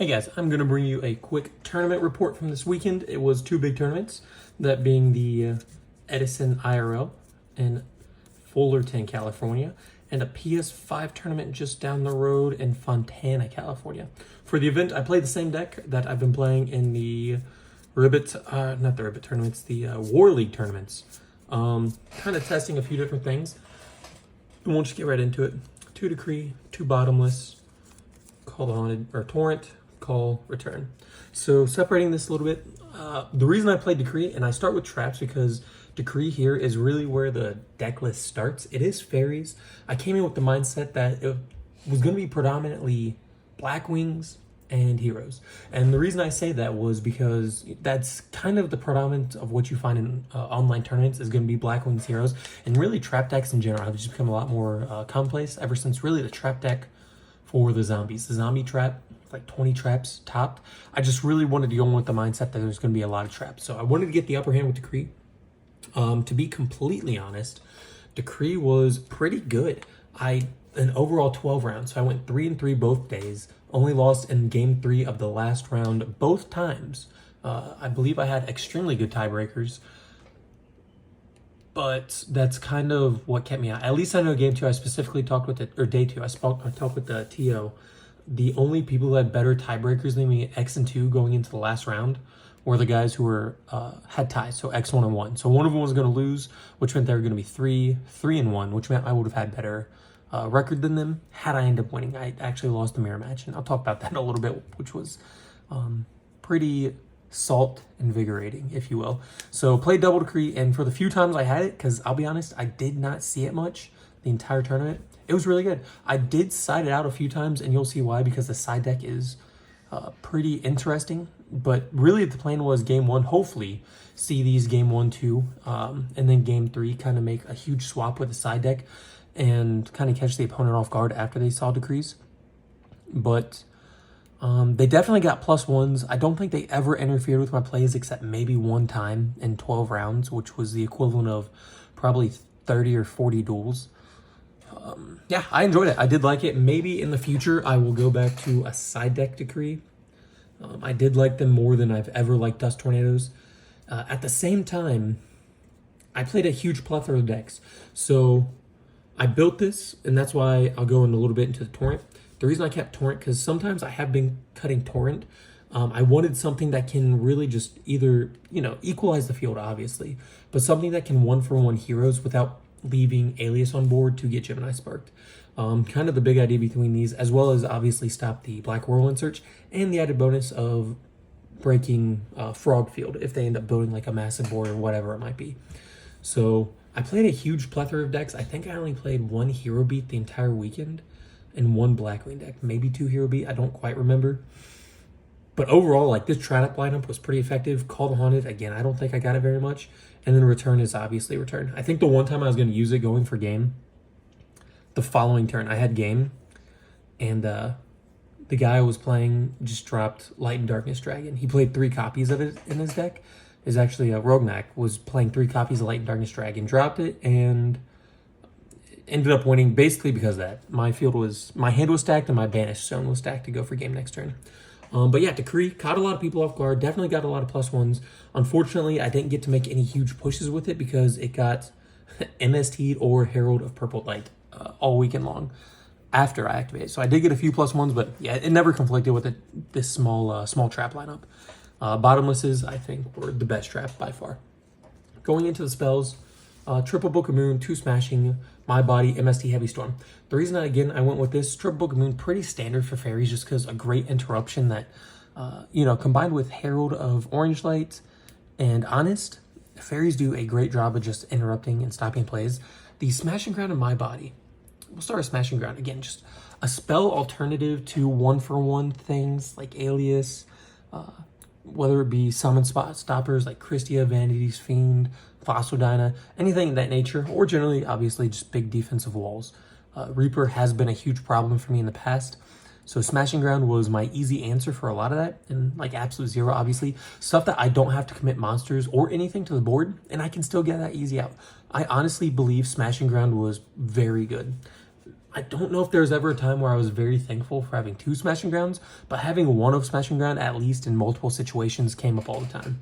Hey guys, I'm going to bring you a quick tournament report from this weekend. It was two big tournaments, that being the Edison IRL in Fullerton, California, and a PS5 tournament just down the road in Fontana, California. For the event, I played the same deck that I've been playing in the not the RBET tournaments, the War League tournaments. Kind of testing a few different things. And we'll just get right into it. 2 Decree, 2 Bottomless, Call the Haunted, or Torrent, Call, Return. So separating this a little bit, the reason I played Decree, and I start with traps because Decree here is really where the deck list starts. It is fairies. I came in with the mindset that it was going to be predominantly Black Wings and heroes. And the reason I say that was because that's kind of the predominant of what you find in online tournaments is going to be Black Wings, heroes, and really trap decks in general have just become a lot more commonplace ever since really the trap deck for the zombies. The zombie trap, like 20 traps topped. I just really wanted to go in with the mindset that there's going to be a lot of traps. So I wanted to get the upper hand with Decree. To be completely honest, Decree was pretty good. An overall 12 rounds, so I went 3-3 both days. Only lost in game 3 of the last round both times. I believe I had extremely good tiebreakers, but that's kind of what kept me out. At least I know game 2, I specifically talked with day 2, I talked with the TO. The only people who had better tiebreakers than me, X and 2 going into the last round, were the guys who were had ties, so X1 and 1. So one of them was going to lose, which meant they were going to be 3-1, which meant I would have had better record than them had I ended up winning. I actually lost the mirror match, and I'll talk about that in a little bit, which was pretty salt invigorating, if you will. So played double Decree, and for the few times I had it, because I'll be honest, I did not see it much the entire tournament. It was really good. I did side it out a few times, and you'll see why, because the side deck is pretty interesting. But really the plan was game 1, hopefully see these game 1, 2, and then game 3 kind of make a huge swap with the side deck and kind of catch the opponent off guard after they saw Decrees. But they definitely got +1s. I don't think they ever interfered with my plays except maybe one time in 12 rounds, which was the equivalent of probably 30 or 40 duels. Yeah, I enjoyed it. I did like it. Maybe in the future I will go back to a side deck Decree. I did like them more than I've ever liked Dust Tornadoes. At the same time, I played a huge plethora of decks. So I built this, and that's why I'll go in a little bit into the Torrent. The reason I kept Torrent, because sometimes I have been cutting Torrent. I wanted something that can really just either, equalize the field, obviously, but something that can 1-for-1 heroes without leaving Alias on board to get Gemini Sparked. Kind of the big idea between these, as well as obviously stop the Black Whirlwind Search, and the added bonus of breaking Frog Field if they end up building like a massive board or whatever it might be. So I played a huge plethora of decks. I think I only played 1 Hero Beat the entire weekend and 1 Blackwing deck, maybe 2 Hero Beat, I don't quite remember. But overall, like, this trap lineup was pretty effective. Call the Haunted, again, I don't think I got it very much. And then Return is obviously Return. I think the one time I was going to use it going for game, the following turn, I had game, and the guy I was playing just dropped Light and Darkness Dragon. He played 3 copies of it in his deck. Is actually Rognak was playing 3 copies of Light and Darkness Dragon, dropped it, and ended up winning basically because of that. My hand was stacked and my Banished Zone was stacked to go for game next turn. But yeah, Decree caught a lot of people off guard, definitely got a lot of +1s. Unfortunately, I didn't get to make any huge pushes with it because it got MST'd or Herald of Purple Light all weekend long after I activated. So I did get a few +1s, but yeah, it never conflicted with this small trap lineup. Bottomlesses, I think, were the best trap by far. Going into the spells, Triple Book of Moon, 2 Smashing, My Body, MST Heavy Storm. The reason that, again, I went with this, Triple Book of Moon, pretty standard for fairies just because a great interruption that, combined with Herald of Orange Light and Honest, fairies do a great job of just interrupting and stopping plays. The Smashing Ground of My Body. We'll start with Smashing Ground. Again, just a spell alternative to 1-for-1 things like Alias, whether it be summon spot stoppers like Christia, Vanity's Fiend, Phosphodiana, anything of that nature, or generally, obviously, just big defensive walls. Reaper has been a huge problem for me in the past, so Smashing Ground was my easy answer for a lot of that, and like Absolute Zero, obviously. Stuff that I don't have to commit monsters or anything to the board, and I can still get that easy out. I honestly believe Smashing Ground was very good. I don't know if there was ever a time where I was very thankful for having 2 Smashing Grounds, but having 1 of Smashing Ground, at least in multiple situations, came up all the time.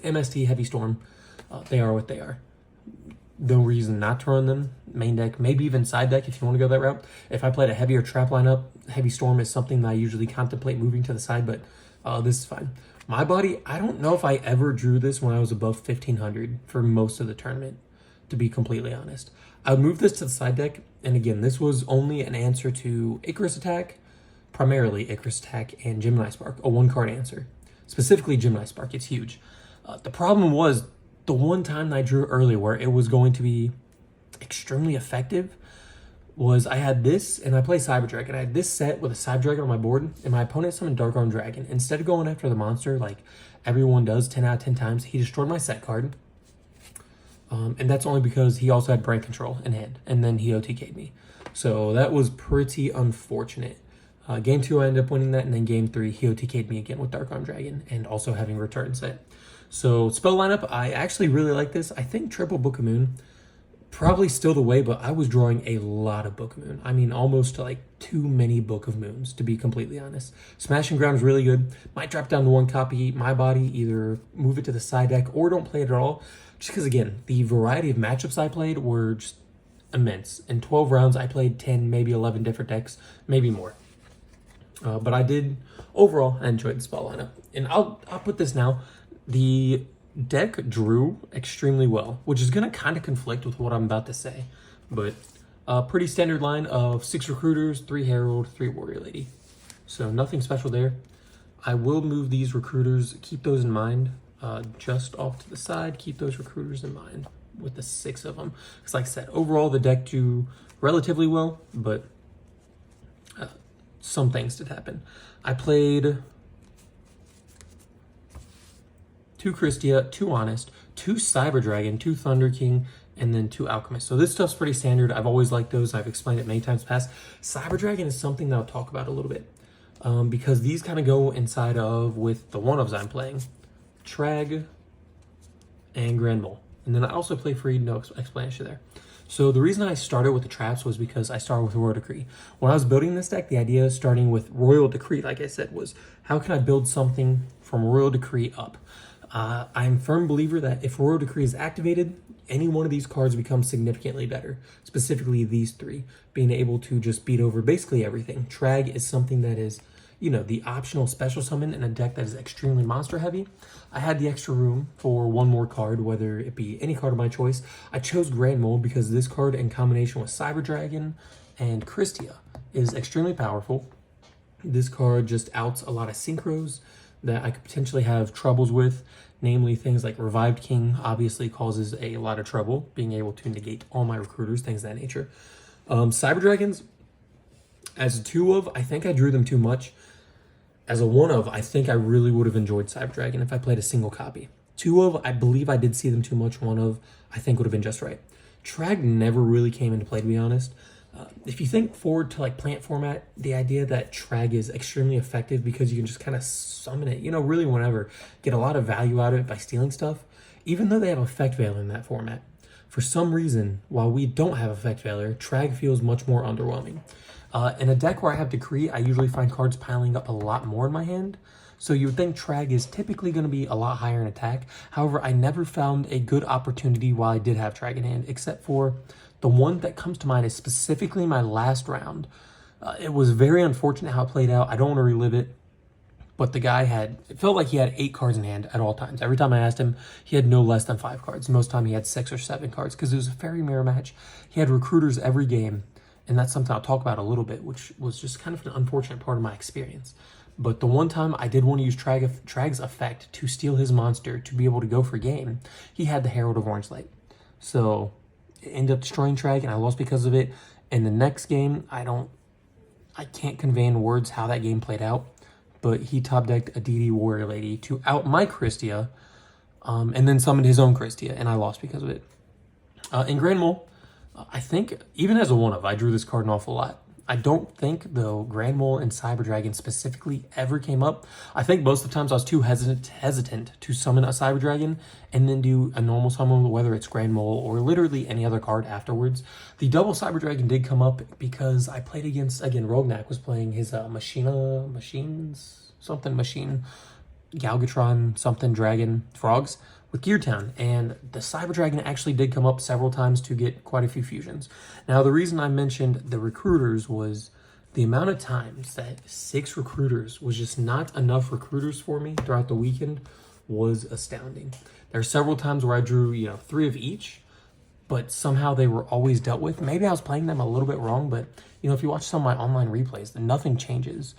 MST, Heavy Storm, they are what they are. No reason not to run them. Main deck, maybe even side deck if you want to go that route. If I played a heavier trap lineup, Heavy Storm is something that I usually contemplate moving to the side, but this is fine. My body, I don't know if I ever drew this when I was above 1500 for most of the tournament, to be completely honest. I would move this to the side deck, and again, this was only an answer to Icarus Attack, primarily Icarus Attack and Gemini Spark, a 1-card answer. Specifically Gemini Spark, it's huge. The problem was the one time that I drew earlier where it was going to be extremely effective was I had this, and I play Cyber Dragon. I had this set with a Cyber Dragon on my board, and my opponent summoned Dark Arm Dragon. Instead of going after the monster like everyone does 10 out of 10 times, he destroyed my set card. And that's only because he also had Brain Control in hand, and then he OTK'd me. So that was pretty unfortunate. Game 2, I ended up winning that, and then Game 3, he OTK'd me again with Dark Arm Dragon, and also having Return set. So spell lineup, I actually really like this. I think triple Book of Moon, probably still the way, but I was drawing a lot of Book of Moon. I mean, almost like too many Book of Moons, to be completely honest. Smashing Ground is really good. Might drop down to 1 copy. My body, either move it to the side deck or don't play it at all. Just because, again, the variety of matchups I played were just immense. In 12 rounds, I played 10, maybe 11 different decks, maybe more. But I did, overall, I enjoyed the spell lineup. And I'll put this now. The deck drew extremely well, which is going to kind of conflict with what I'm about to say. But a pretty standard line of 6 Recruiters, 3 Herald, 3 Warrior Lady. So nothing special there. I will move these Recruiters, keep those in mind. Just off to the side, keep those Recruiters in mind with the 6 of them. Because like I said, overall the deck drew relatively well, but some things did happen. I played 2 Christia, 2 Honest, 2 Cyber Dragon, 2 Thunder King, and then 2 Alchemist. So this stuff's pretty standard. I've always liked those. I've explained it many times past. Cyber Dragon is something that I'll talk about a little bit. Because these kind of go inside of with the 1-ofs I'm playing. Trag and Grand Mole. And then I also play free, no explanation there. So the reason I started with the traps was because I started with Royal Decree. When I was building this deck, the idea of starting with Royal Decree, like I said, was how can I build something from Royal Decree up? I'm a firm believer that if Royal Decree is activated, any one of these cards becomes significantly better. Specifically these 3, being able to just beat over basically everything. Trag is something that is, you know, the optional special summon in a deck that is extremely monster heavy. I had the extra room for 1 more card, whether it be any card of my choice. I chose Grand Mole because this card in combination with Cyber Dragon and Christia is extremely powerful. This card just outs a lot of synchros that I could potentially have troubles with, namely things like Revived King obviously causes a lot of trouble, being able to negate all my Recruiters, things of that nature. Cyber Dragons, as a 2-of, I think I drew them too much. As a 1-of, I think I really would have enjoyed Cyber Dragon if I played a single copy. 2-of, I believe I did see them too much. 1-of, I think would have been just right. Trag never really came into play, to be honest. If you think forward to like plant format, the idea that Trag is extremely effective because you can just kind of summon it, you know, really whenever, get a lot of value out of it by stealing stuff, even though they have Effect Veiler in that format. For some reason, while we don't have Effect Veiler, Trag feels much more underwhelming. In a deck where I have Decree, I usually find cards piling up a lot more in my hand. So you would think Trag is typically going to be a lot higher in attack. However, I never found a good opportunity while I did have Trag in hand, except for the one that comes to mind is specifically my last round. It was very unfortunate how it played out. I don't want to relive it. But the guy it felt like he had 8 cards in hand at all times. Every time I asked him, he had no less than 5 cards. Most time he had 6 or 7 cards because it was a fairy mirror match. He had Recruiters every game. And that's something I'll talk about a little bit, which was just kind of an unfortunate part of my experience. But the one time I did want to use Trag's effect to steal his monster to be able to go for game, he had the Herald of Orange Light. So it ended up destroying Trag, and I lost because of it. In the next game, I can't convey in words how that game played out, but he top decked a DD Warrior Lady to out my Christia, and then summoned his own Christia, and I lost because of it. In Grand Mole, I think, even as a 1-of, I drew this card an awful lot. I don't think, though, Grand Mole and Cyber Dragon specifically ever came up. I think most of the times I was too hesitant to summon a Cyber Dragon and then do a normal summon, whether it's Grand Mole or literally any other card afterwards. The double Cyber Dragon did come up because I played against, again, Rognak was playing his Machine, Galgatron, something Dragon, Frogs with Gear Town, and the Cyber Dragon actually did come up several times to get quite a few fusions. Now, the reason I mentioned the recruiters was the amount of times that 6 recruiters was just not enough recruiters for me throughout the weekend was astounding. There are several times where I drew, 3 of each, but somehow they were always dealt with. Maybe I was playing them a little bit wrong, but, if you watch some of my online replays, nothing changes.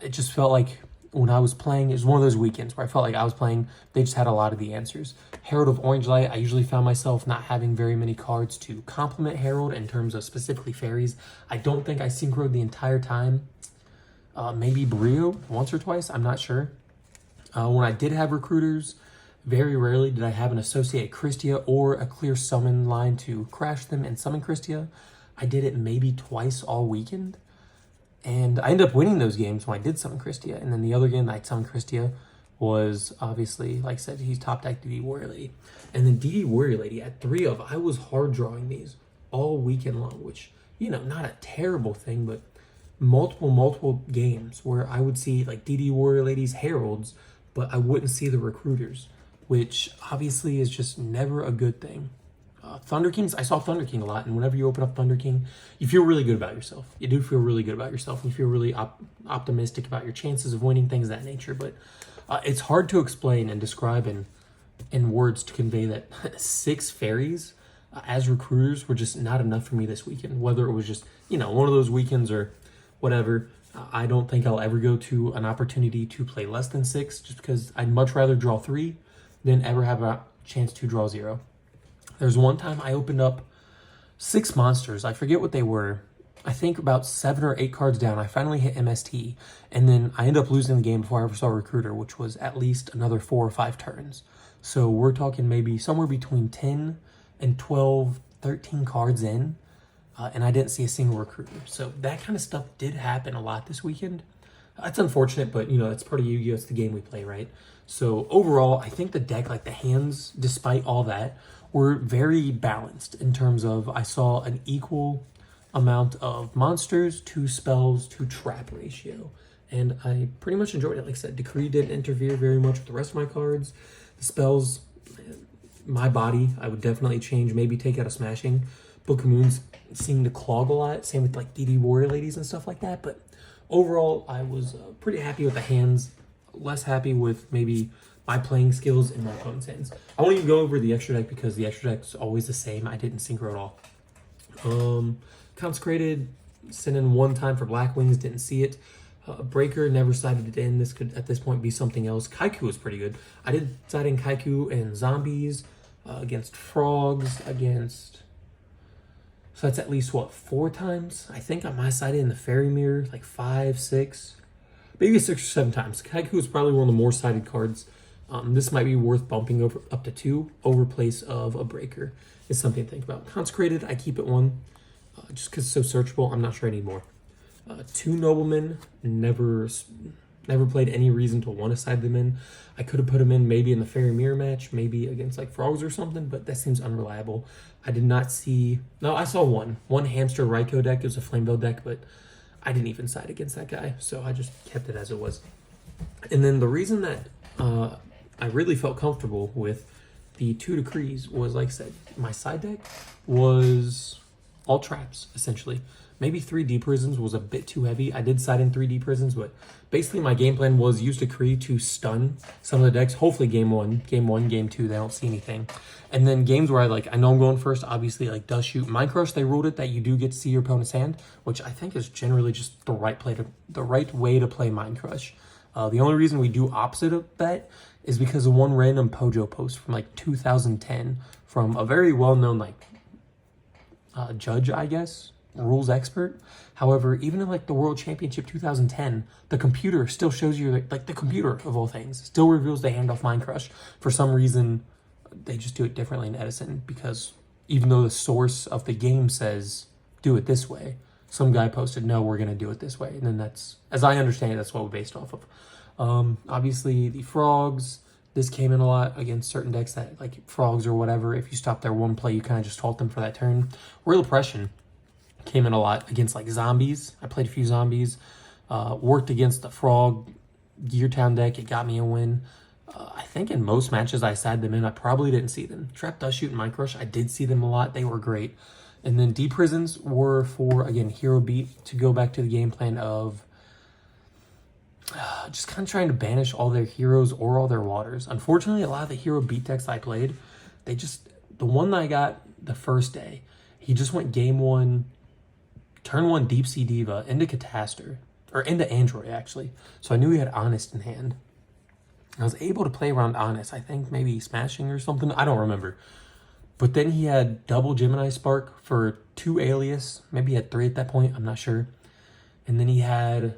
It just felt like when I was playing, it was one of those weekends where I felt like I was playing, they just had a lot of the answers. Herald of Orange Light, I usually found myself not having very many cards to complement Herald in terms of specifically fairies. I don't think I synchroed the entire time. Maybe Brio once or twice, I'm not sure. When I did have recruiters, very rarely did I have an associate Christia or a clear summon line to crash them and summon Christia. I did it maybe twice all weekend. And I ended up winning those games when I did summon Christia. And then the other game that I summoned Christia was obviously, like I said, he's top deck DD Warrior Lady. And then DD Warrior Lady at 3 of, I was hard drawing these all weekend long, which, not a terrible thing, but multiple games where I would see like DD Warrior Lady's Heralds, but I wouldn't see the recruiters, which obviously is just never a good thing. Thunder Kings, I saw Thunder King a lot, and whenever you open up Thunder King, you feel really good about yourself. You do feel really good about yourself, and you feel really optimistic about your chances of winning, things of that nature, but it's hard to explain and describe in words to convey that 6 fairies as recruiters were just not enough for me this weekend, whether it was just, one of those weekends or whatever. I don't think I'll ever go to an opportunity to play less than 6, just because I'd much rather draw 3 than ever have a chance to draw 0. There's one time I opened up 6 monsters. I forget what they were. I think about 7 or 8 cards down, I finally hit MST, and then I ended up losing the game before I ever saw Recruiter, which was at least another 4 or 5 turns. So we're talking maybe somewhere between 10 and 12, 13 cards in, and I didn't see a single Recruiter. So that kind of stuff did happen a lot this weekend. It's unfortunate, but it's part of Yu-Gi-Oh! It's the game we play, right? So overall, I think the deck, like the hands, despite all that, were very balanced in terms of I saw an equal amount of monsters to spells to trap ratio. And I pretty much enjoyed it. Like I said, Decree didn't interfere very much with the rest of my cards. The spells, my body, I would definitely change, maybe take out a Smashing. Book of Moons seemed to clog a lot. Same with like DD Warrior Ladies and stuff like that. But overall, I was pretty happy with the hands. Less happy with maybe my playing skills and my opponent's hands. I won't even go over the extra deck because the extra deck's always the same. I didn't synchro at all. Consecrated, sent in 1 time for Black Wings, didn't see it. Breaker, never sided it in. This could, at this point, be something else. Kaiku was pretty good. I did side in Kaiku and Zombies, against Frogs, against... So that's at least, 4 times? I think on my side in the Fairy Mirror, like 5, 6... Maybe 6 or 7 times. Kaiku is probably one of the more sided cards. This might be worth bumping over up to 2 over place of a Breaker. Is something to think about. Consecrated, I keep it 1. Just because it's so searchable, I'm not sure anymore. 2 Noblemen, never played any reason to want to side them in. I could have put them in maybe in the Fairy Mirror match, maybe against like Frogs or something, but that seems unreliable. I did not see... No, I saw one Hamster Raikou deck. It was a Flamebell deck, but I didn't even side against that guy, so I just kept it as it was. And then the reason that I really felt comfortable with the 2 Decrees was, like I said, my side deck was all traps, essentially. Maybe 3D Prisons was a bit too heavy. I did side in 3D Prisons, but basically my game plan was use Decree to stun some of the decks. Hopefully game 1, game 2, they don't see anything. And then games where I know I'm going first, obviously, like Dust Shoot. Mind Crush, they ruled it that you do get to see your opponent's hand, which I think is generally just the right way to play Mind Crush. The only reason we do opposite of that is because of one random Pojo post from like 2010 from a very well-known judge, I guess, rules expert. However, even in like the World Championship 2010, the computer still shows you, like the computer of all things, still reveals the handoff Mind Crush. For some reason, they just do it differently in Edison, because even though the source of the game says do it this way, some guy posted, no, we're going to do it this way. And then that's, as I understand it, that's what we based off of. Obviously, the frogs, this came in a lot against certain decks that, like frogs or whatever, if you stop their one play, you kind of just halt them for that turn. Real Oppression came in a lot against like zombies. I played a few zombies. Worked against the frog Gear Town deck. It got me a win. I think in most matches I sat them in. I probably didn't see them. Trap Dust Shoot and Mind Crush, I did see them a lot. They were great. And then D Prisons were for, again, Hero Beat, to go back to the game plan of just kind of trying to banish all their heroes or all their waters. Unfortunately, a lot of the Hero Beat decks I played, they just, the one that I got the first day, he just went game one, turn one Deep Sea Diva into Catastor, or into Android actually. So I knew he had Honest in hand. I was able to play around Honest, I think maybe Smashing or something, I don't remember. But then he had double Gemini Spark for 2 Alias, maybe he had 3 at that point, I'm not sure. And then he had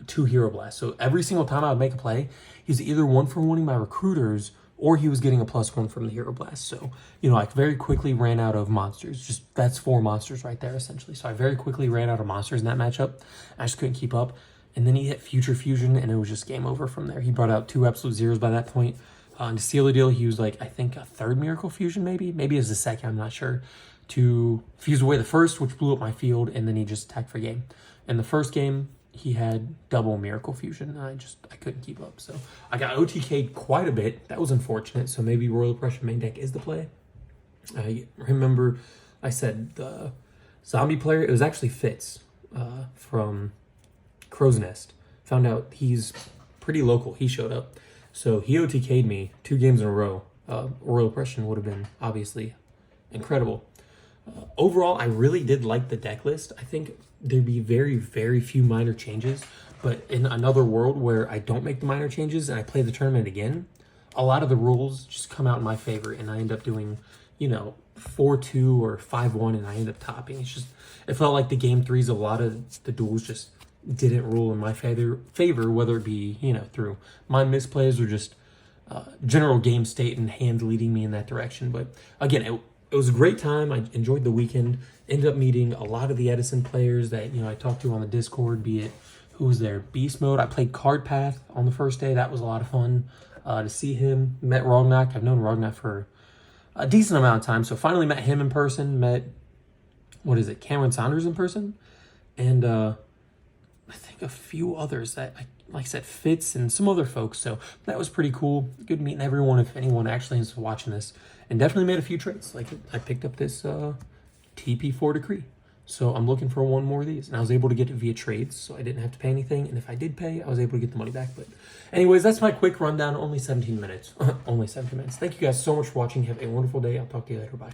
2 Hero Blasts. So every single time I would make a play, he was either 1 for 1-ing my recruiters, or he was getting a +1 from the Hero Blast. So, you know, I very quickly ran out of monsters. Just, that's 4 monsters right there, essentially. So I very quickly ran out of monsters in that matchup. I just couldn't keep up. And then he hit Future Fusion, and it was just game over from there. He brought out 2 Absolute Zeros by that point. And to seal the deal, he used, like, I think a 3rd Miracle Fusion, maybe? Maybe it was the 2nd, I'm not sure. To fuse away the 1st, which blew up my field, and then he just attacked for game. In the first game, he had double Miracle Fusion, and I couldn't keep up. So I got OTK'd quite a bit. That was unfortunate. So maybe Royal Oppression main deck is the play. I remember I said the zombie player, it was actually Fitz from Crow's Nest. Found out he's pretty local. He showed up. So he OTK'd me 2 games in a row. Royal Oppression would have been obviously incredible. Overall, I really did like the deck list. I think there'd be very, very few minor changes, but in another world where I don't make the minor changes and I play the tournament again, a lot of the rules just come out in my favor and I end up doing, you know, 4-2 or 5-1 and I end up topping. It's just, it felt like the game threes, a lot of the duels just didn't rule in my favor, whether it be, you know, through my misplays or just general game state and hand leading me in that direction. But again, it was a great time. I enjoyed the weekend. Ended up meeting a lot of the Edison players that, you know, I talked to on the Discord, be it who was there, Beast Mode. I played Card Path on the first day. That was a lot of fun to see him. Met Rognak. I've known Rognak for a decent amount of time. So finally met him in person. Met, what is it, Cameron Saunders in person. And I think a few others that, like I said, Fitz and some other folks. So that was pretty cool. Good meeting everyone, if anyone actually is watching this. And definitely made a few trades. Like, I picked up this TP4 Decree. So I'm looking for 1 more of these. And I was able to get it via trades, so I didn't have to pay anything. And if I did pay, I was able to get the money back. But anyways, that's my quick rundown. Only 17 minutes. Only 17 minutes. Thank you guys so much for watching. Have a wonderful day. I'll talk to you later. Bye.